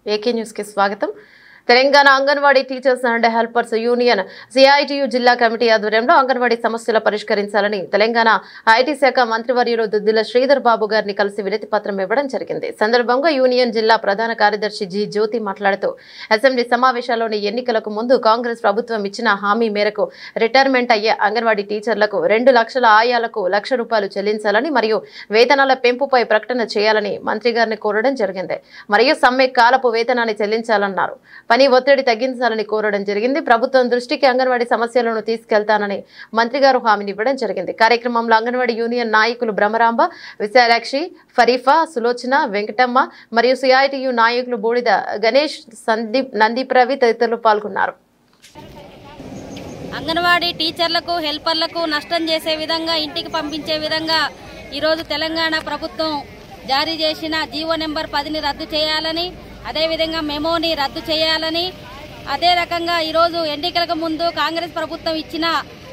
AK news కి స్వాగతం. Telangana anganwadi teachers and helpers union CITU జిల్లా కమిటీ ఆధ్వర్యంలో అంగన్వాడీ సమస్యలు పరిష్కరించాలని తెలంగాణ ఐటీ శాఖ మంత్రివర్యులు దుద్దిల శ్రీధర్ బాబు గారిని కలిసి వినతి పత్రం ఇవ్వడం జరిగింది. సందర్భంగా యూనియన్ జిల్లా ప్రధాన కార్యదర్శి జి జ్యోతి మాట్లాడుతూ అసెంబ్లీ సమావేశాల్లోని ఎన్నికలకు ముందు కాంగ్రెస్ ప్రభుత్వం ఇచ్చిన హామీ మేరకు రిటైర్మెంట్ అయ్యే అంగన్వాడీ టీచర్లకు 2 లక్షల ఆయాలకు ₹1,00,000 చెల్లించాలని మరియు వేతనాల పెంపుపై ప్రకటన చేయాలని మంత్రి గారిని కోరడం జరిగింది. మరియు సమ్మె కాలపు వేతనాన్ని చెల్లించాలన్నారు. పని ఒత్తిడి తగ్గించాలని కోరడం జరిగింది. ప్రభుత్వం దృష్టికి అంగన్వాడీ సమస్యలను తీసుకెళ్తానని మంత్రి గారు హామీని ఇవ్వడం జరిగింది. కార్యక్రమంలో అంగన్వాడీ యూనియన్ నాయకులు బ్రహ్మరాంబ, విశాలాక్షి, ఫరీఫా, సులోచన, వెంకటమ్మ మరియు సిఐటియు నాయకులు బూడిద గణేష్, సందీప్, నందిప్రవి తదితరులు పాల్గొన్నారు. అంగన్వాడీ టీచర్లకు హెల్పర్లకు నష్టం చేసే విధంగా ఇంటికి పంపించే విధంగా ఈరోజు తెలంగాణ ప్రభుత్వం జారీ చేసిన జీవో నెంబర్ 10ని రద్దు చేయాలని, అదేవిధంగా మెమోని రద్దు చేయాలని, అదే రకంగా ఈరోజు ఎన్నికలకు ముందు కాంగ్రెస్ ప్రభుత్వం ఇచ్చిన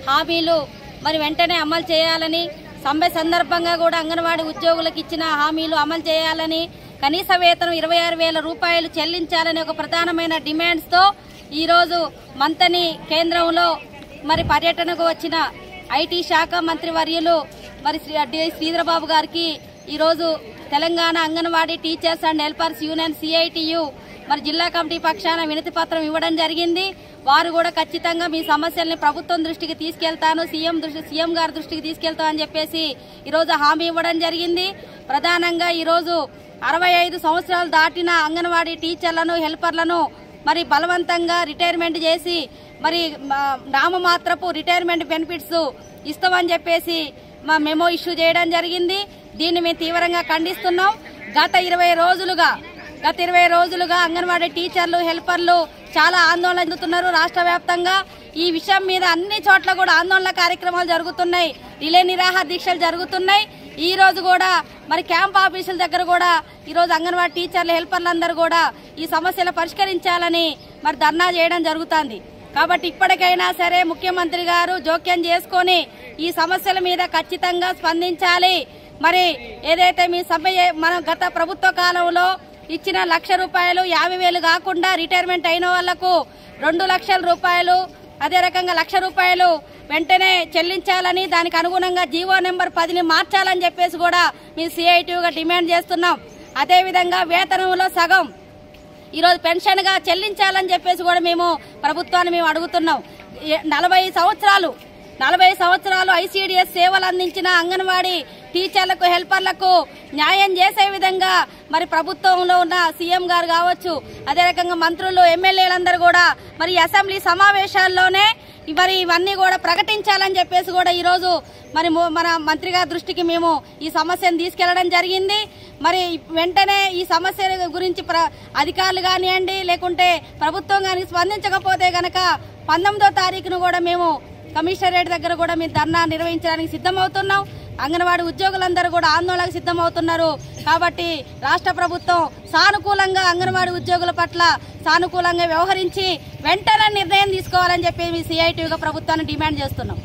హామీలు మరి వెంటనే అమలు చేయాలని, సమ్మె సందర్భంగా కూడా అంగన్వాడీ ఉద్యోగులకు ఇచ్చిన హామీలు అమలు చేయాలని, కనీస వేతనం ₹26,000 చెల్లించాలని ఒక ప్రధానమైన డిమాండ్స్తో ఈరోజు మంతని కేంద్రంలో మరి పర్యటనకు వచ్చిన ఐటీ శాఖ మంత్రి వర్యులు మరి శ్రీధర్ బాబు గారికి ఈరోజు Telangana anganwadi teachers and helpers union CITU మరి జిల్లా కమిటీ పక్షాన వినతి పత్రం ఇవ్వడం జరిగింది. వారు కూడా ఖచ్చితంగా మీ సమస్యల్ని ప్రభుత్వం దృష్టికి తీసుకెళ్తాను, సీఎం గారి దృష్టికి తీసుకెళ్తాను అని చెప్పేసి ఈరోజు హామీ ఇవ్వడం జరిగింది. ప్రధానంగా ఈరోజు 65 సంవత్సరాలు దాటిన అంగన్వాడీ టీచర్లను హెల్పర్లను మరి బలవంతంగా రిటైర్మెంట్ చేసి మరి నామమాత్రపు రిటైర్మెంట్ బెనిఫిట్స్ ఇస్తామని చెప్పేసి మా మెమో ఇష్యూ చేయడం జరిగింది. దీన్ని మేము తీవ్రంగా ఖండిస్తున్నాం. గత 20 రోజులుగా అంగన్వాడీ టీచర్లు హెల్పర్లు చాలా ఆందోళన చెందుతున్నారు. రాష్ట్ర వ్యాప్తంగా ఈ విషయం మీద అన్ని చోట్ల కూడా ఆందోళన కార్యక్రమాలు జరుగుతున్నాయి, రిలే నిరాహార దీక్షలు జరుగుతున్నాయి. ఈ రోజు కూడా మరి క్యాంప్ ఆఫీసుల దగ్గర కూడా ఈరోజు అంగన్వాడీ టీచర్లు హెల్పర్లందరూ కూడా ఈ సమస్యలు పరిష్కరించాలని మరి ధర్నా చేయడం జరుగుతుంది. కాబట్టి ఇప్పటికైనా సరే ముఖ్యమంత్రి గారు జోక్యం చేసుకొని ఈ సమస్యల మీద ఖచ్చితంగా స్పందించాలి. మరి ఏదైతే మీ సభ్య మనం గత ప్రభుత్వ కాలంలో ఇచ్చిన ₹1,00,000 50,000 కాకుండా రిటైర్మెంట్ అయిన వాళ్లకు ₹2 లక్షల, అదే రకంగా ₹1,00,000 వెంటనే చెల్లించాలని, దానికి అనుగుణంగా జీవో నెంబర్ 10ని మార్చాలని చెప్పేసి కూడా మేము సిఐటియుగా డిమాండ్ చేస్తున్నాం. అదేవిధంగా వేతనంలో సగం ఈరోజు పెన్షన్ గా చెల్లించాలని చెప్పేసి కూడా మేము ప్రభుత్వాన్ని అడుగుతున్నాం. 40 సంవత్సరాలు ఐసీడీఎస్ సేవలు అందించిన అంగన్వాడీ టీచర్లకు హెల్పర్లకు న్యాయం చేసే విధంగా మరి ప్రభుత్వంలో ఉన్న సీఎం గారు కావచ్చు, అదే రకంగా మంత్రులు ఎమ్మెల్యేలందరూ కూడా మరి అసెంబ్లీ సమావేశాల్లోనే మరి ఇవన్నీ కూడా ప్రకటించాలని చెప్పేసి కూడా ఈరోజు మరి మన మంత్రి గారి దృష్టికి మేము ఈ సమస్యను తీసుకెళ్లడం జరిగింది. మరి వెంటనే ఈ సమస్య గురించి అధికారులు కానివ్వండి లేకుంటే ప్రభుత్వం కానీ స్పందించకపోతే గనక 19వ తారీఖును కూడా మేము కమిషనరేట్ దగ్గర కూడా మేము ధర్నా నిర్వహించడానికి సిద్ధమవుతున్నాం. అంగన్వాడీ ఉద్యోగులందరూ కూడా ఆందోళనకు సిద్ధమవుతున్నారు. కాబట్టి రాష్ట్ర ప్రభుత్వం సానుకూలంగా అంగన్వాడీ ఉద్యోగుల పట్ల సానుకూలంగా వ్యవహరించి వెంటనే నిర్ణయం తీసుకోవాలని చెప్పి మీ సిఐటియుగా ప్రభుత్వాన్ని డిమాండ్ చేస్తున్నాం.